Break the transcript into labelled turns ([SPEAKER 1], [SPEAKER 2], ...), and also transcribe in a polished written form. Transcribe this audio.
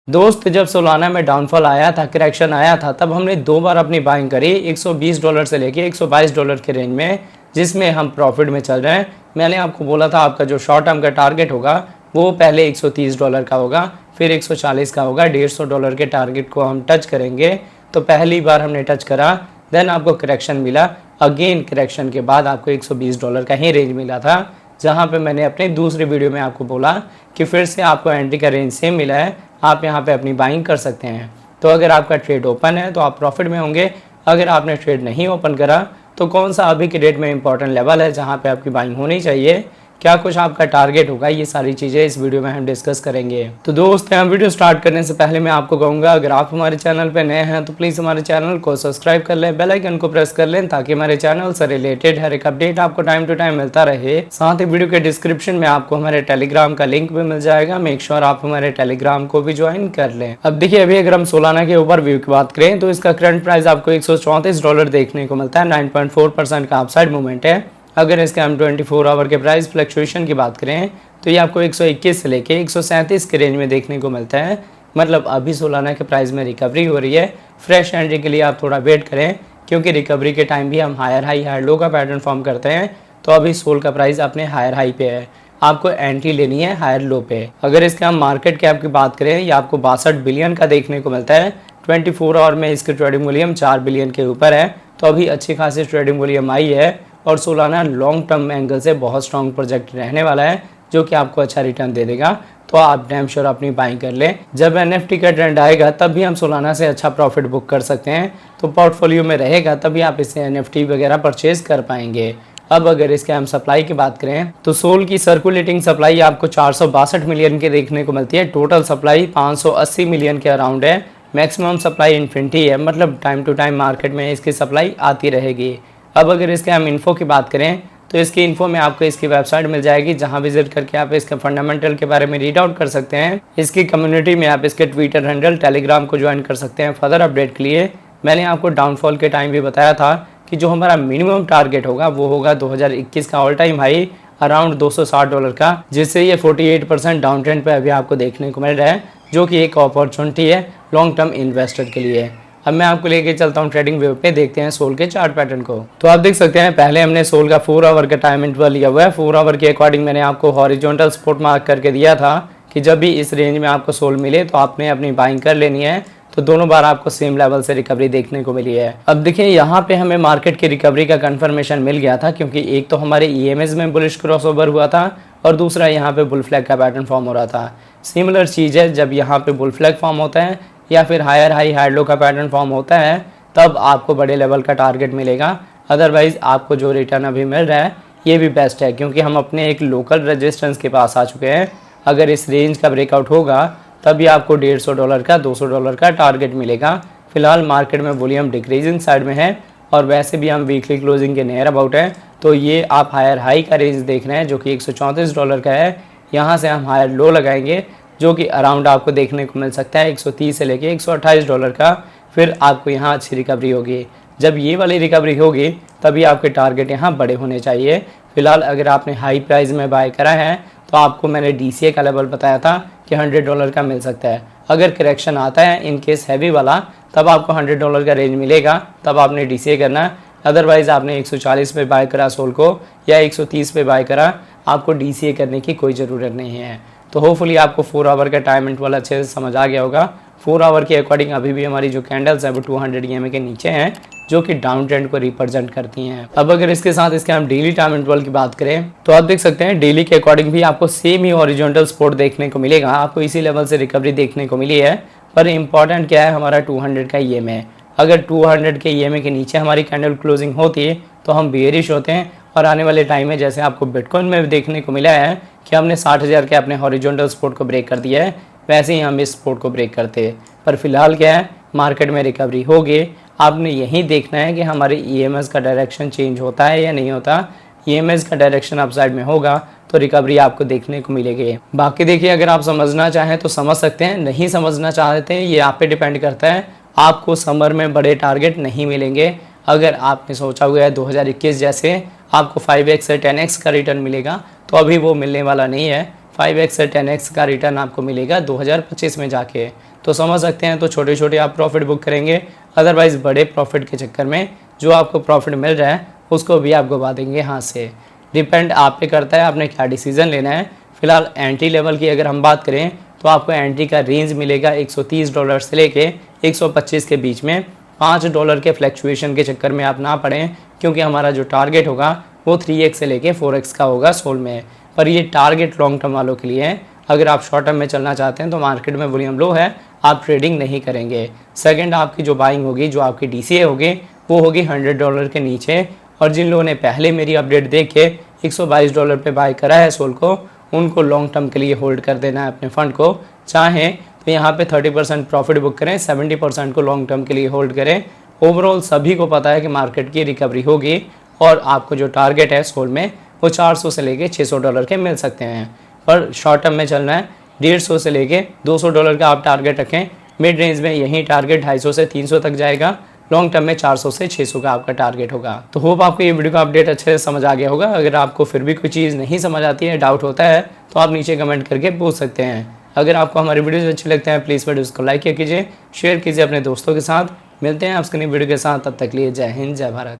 [SPEAKER 1] दोस्त जब सोलाना में डाउनफॉल आया था, करेक्शन आया था, तब हमने 2 बार अपनी बाइंग करी $120 से लेके $122 के रेंज में, जिसमें हम प्रॉफिट में चल रहे हैं। मैंने आपको बोला था आपका जो शॉर्ट टर्म का टारगेट होगा वो पहले $130 का होगा, फिर 140 का होगा, $150 के टारगेट को हम टच करेंगे। तो पहली बार हमने टच करा, देन आपको करेक्शन मिला, अगेन करेक्शन के बाद आपको $120 का ही रेंज मिला था, जहाँ पे मैंने अपने दूसरे वीडियो में आपको बोला कि फिर से आपको एंट्री का रेंज सेम मिला है, आप यहाँ पे अपनी बाइंग कर सकते हैं। तो अगर आपका ट्रेड ओपन है तो आप प्रॉफिट में होंगे, अगर आपने ट्रेड नहीं ओपन करा तो कौन सा अभी के डेट में इंपॉर्टेंट लेवल है जहाँ पे आपकी बाइंग होनी चाहिए, क्या कुछ आपका टारगेट होगा, ये सारी चीज़ें इस वीडियो में हम डिस्कस करेंगे। तो दोस्त हम वीडियो स्टार्ट करने से पहले मैं आपको कहूँगा, अगर आप हमारे चैनल पर नए हैं तो प्लीज़ हमारे चैनल को सब्सक्राइब कर लें, बेल आइकन को प्रेस कर लें, ताकि हमारे चैनल से रिलेटेड हर एक अपडेट आपको टाइम टू टाइम मिलता रहे। साथ ही वीडियो के डिस्क्रिप्शन में आपको हमारे टेलीग्राम का लिंक भी मिल जाएगा, मेक श्योर आप हमारे टेलीग्राम को भी ज्वाइन कर लें। अब देखिए, अभी अगर हम सोलाना के ऊपर व्यू की बात करें तो इसका करंट प्राइस आपको $134 देखने को मिलता है, 9.4% का अपसाइड मूवमेंट है। अगर इसके हम 24 आवर के प्राइस फ्लक्चुएशन की बात करें तो ये आपको 121 से लेके 137 के रेंज में देखने को मिलता है। मतलब अभी सोलाना के प्राइस में रिकवरी हो रही है। फ्रेश एंट्री के लिए आप थोड़ा वेट करें, क्योंकि रिकवरी के टाइम भी हम हायर हाई हायर लो का पैटर्न फॉर्म करते हैं। तो अभी सोल का प्राइस अपने हायर हाई पे है, आपको एंट्री लेनी है हायर लो पे। अगर इसके हम मार्केट कैप की बात करें, ये आपको 62 बिलियन का देखने को मिलता है। 24 आवर में इसकी ट्रेडिंग वॉल्यूम 4 बिलियन के ऊपर है, तो अभी अच्छी खासी ट्रेडिंग वॉल्यूम आई है। और सोलाना लॉन्ग टर्म एंगल से बहुत स्ट्रॉन्ग प्रोजेक्ट रहने वाला है, जो कि आपको अच्छा रिटर्न दे देगा। तो आप डैम श्योर अपनी बाइंग कर लें। जब एनएफटी का ट्रेंड आएगा तब भी हम सोलाना से अच्छा प्रॉफिट बुक कर सकते हैं, तो पोर्टफोलियो में रहेगा तभी आप इससे एनएफटी वगैरह परचेज कर पाएंगे। अब अगर इसके हम सप्लाई की बात करें तो सोल की सर्कुलेटिंग सप्लाई आपको 462 मिलियन के देखने को मिलती है। टोटल सप्लाई 580 मिलियन के अराउंड है। मैक्सिमम सप्लाई इन्फिनिटी है, मतलब टाइम टू टाइम मार्केट में इसकी सप्लाई आती रहेगी। अब अगर इसके हम इन्फो की बात करें तो इसकी इन्फो में आपको इसकी वेबसाइट मिल जाएगी, जहां विजिट करके आप इसके फंडामेंटल के बारे में रीड आउट कर सकते हैं। इसकी कम्युनिटी में आप इसके ट्विटर हैंडल, टेलीग्राम को ज्वाइन कर सकते हैं फर्दर अपडेट के लिए। मैंने आपको डाउनफॉल के टाइम भी बताया था कि जो हमारा मिनिमम टारगेट होगा वो होगा 2021 का ऑल टाइम हाई अराउंड $260 का, जिससे ये 48% डाउन ट्रेंड पे अभी आपको देखने को मिल रहा है, जो कि एक अपॉर्चुनिटी है लॉन्ग टर्म इन्वेस्टर के लिए। अब मैं आपको लेके चलता हूँ ट्रेडिंग व्यू पे, देखते हैं सोल के चार्ट पैटर्न को। तो आप देख सकते हैं पहले हमने सोल का 4 आवर का टाइम इंटरवल लिया हुआ है। 4 आवर के अकॉर्डिंग मैंने आपको हॉरिजॉन्टल सपोर्ट मार्क करके दिया था कि जब भी इस रेंज में आपको सोल मिले तो आपने अपनी बाइंग कर लेनी है। तो दोनों बार आपको सेम लेवल से रिकवरी देखने को मिली है। अब देखिए, यहाँ पे हमें मार्केट की रिकवरी का कंफर्मेशन मिल गया था, क्योंकि एक तो हमारे ईएमएस में बुलिश क्रॉसओवर हुआ था और दूसरा यहाँ पे बुल फ्लैग का पैटर्न फॉर्म हो रहा था। सिमिलर चीज़ है, जब यहाँ पे बुल फ्लैग फॉर्म होता है या फिर हायर हाई हायर लो का पैटर्न फॉर्म होता है तब आपको बड़े लेवल का टारगेट मिलेगा। अदरवाइज आपको जो रिटर्न अभी मिल रहा है ये भी बेस्ट है, क्योंकि हम अपने एक लोकल रेजिस्टेंस के पास आ चुके हैं। अगर इस रेंज का ब्रेकआउट होगा तभी आपको $150 का $200 का टारगेट मिलेगा। फिलहाल मार्केट में वॉल्यूम डिक्रीजिंग साइड में है और वैसे भी हम वीकली क्लोजिंग के नियर अबाउट है। तो ये आप हायर हाई का रेंज देख रहे हैं जो कि $134 का है। यहाँ से हम हायर लो लगाएंगे जो कि अराउंड आपको देखने को मिल सकता है 130 से लेके $128 का। फिर आपको यहाँ अच्छी रिकवरी होगी। जब ये वाली रिकवरी होगी तभी आपके टारगेट यहाँ बड़े होने चाहिए। फिलहाल अगर आपने हाई प्राइस में बाय करा है तो आपको मैंने DCA का लेवल बताया था कि $100 का मिल सकता है। अगर करेक्शन आता है इन केस हैवी वाला तब आपको $100 का रेंज मिलेगा, तब आपने DCA करना है। अदरवाइज़ आपने 140 पे बाय करा सोल को या 130 पे बाय करा, आपको DCA करने की कोई ज़रूरत नहीं है। तो होपफुली आपको 4 आवर का टाइम इंटरवल अच्छे से समझ आ गया होगा। 4 आवर के अकॉर्डिंग अभी भी हमारी जो कैंडल्स है वो 200 EMA के नीचे हैं, जो कि डाउन ट्रेंड को रिप्रेजेंट करती हैं। अब अगर इसके साथ इसके हम डेली टाइम इंटरवल की बात करें तो आप देख सकते हैं डेली के अकॉर्डिंग भी आपको सेम ही हॉरिजॉन्टल सपोर्ट देखने को मिलेगा। आपको इसी लेवल से रिकवरी देखने को मिली है, पर इंपॉर्टेंट क्या है, हमारा 200 का EMA। अगर 200 के EMA के नीचे हमारी कैंडल क्लोजिंग होती है तो हम बेयरिश होते हैं, और आने वाले टाइम में जैसे आपको बिटकॉइन में भी देखने को मिला है कि हमने 60,000 के अपने हॉरिजॉन्टल सपोर्ट को ब्रेक कर दिया है, वैसे ही हम इस सपोर्ट को ब्रेक करते हैं। पर फिलहाल क्या है, मार्केट में रिकवरी होगी। आपने यही देखना है कि हमारे EMS का डायरेक्शन चेंज होता है या नहीं होता। EMS का डायरेक्शन अपसाइड में होगा तो रिकवरी आपको देखने को मिलेगी। बाकी देखिए, अगर आप समझना चाहें तो समझ सकते हैं, नहीं समझना चाहते हैं ये आप पे डिपेंड करता है। आपको समर में बड़े टारगेट नहीं मिलेंगे। अगर आपने सोचा हुआ है 2021 जैसे आपको 5x से 10x का रिटर्न मिलेगा, तो अभी वो मिलने वाला नहीं है। 5x से 10x का रिटर्न आपको मिलेगा 2025 में जाके। तो समझ सकते हैं, तो छोटे छोटे आप प्रॉफिट बुक करेंगे, अदरवाइज़ बड़े प्रॉफिट के चक्कर में जो आपको प्रॉफिट मिल रहा है उसको भी आप गवा देंगे हाथ से। डिपेंड आप पे करता है आपने क्या डिसीज़न लेना है। फिलहाल एंट्री लेवल की अगर हम बात करें तो आपको एंट्री का रेंज मिलेगा $130 से लेके 125 के बीच में। $5 के फ्लैक्चुएशन के चक्कर में आप ना पड़ें, क्योंकि हमारा जो टारगेट होगा वो 3x से लेके 4x का होगा सोल में। पर ये टारगेट लॉन्ग टर्म वालों के लिए है। अगर आप शॉर्ट टर्म में चलना चाहते हैं तो मार्केट में वॉल्यूम लो है, आप ट्रेडिंग नहीं करेंगे। सेकंड, आपकी जो बाइंग होगी, जो आपकी DCA होगी, वो होगी $100 के नीचे। और जिन लोगों ने पहले मेरी अपडेट देख के $122 पे बाय करा है सोल को, उनको लॉन्ग टर्म के लिए होल्ड कर देना है अपने फंड को। चाहें तो यहाँ पे 30% प्रॉफिट बुक करें, 70% को लॉन्ग टर्म के लिए होल्ड करें। ओवरऑल सभी को पता है कि मार्केट की रिकवरी होगी और आपको जो टारगेट है सोल में वो 400 से लेके $600 के मिल सकते हैं। पर शॉर्ट टर्म में चलना है 150 से लेके $200 का आप टारगेट रखें। मिड रेंज में यही टारगेट 250 से 300 तक जाएगा। लॉन्ग टर्म में 400 से 600 का आपका टारगेट होगा। तो होप आपको ये वीडियो का अपडेट अच्छे से समझ आ गया होगा। अगर आपको फिर भी कोई चीज़ नहीं समझ आती है, डाउट होता है, तो आप नीचे कमेंट करके पूछ सकते हैं। अगर आपको हमारे वीडियोज़ अच्छे लगते हैं प्लीज़ वीडियोज़ को लाइक कीजिए, शेयर कीजिए अपने दोस्तों के साथ। मिलते हैं आपसे नई वीडियो के साथ, तब तक लिए जय हिंद, जय भारत।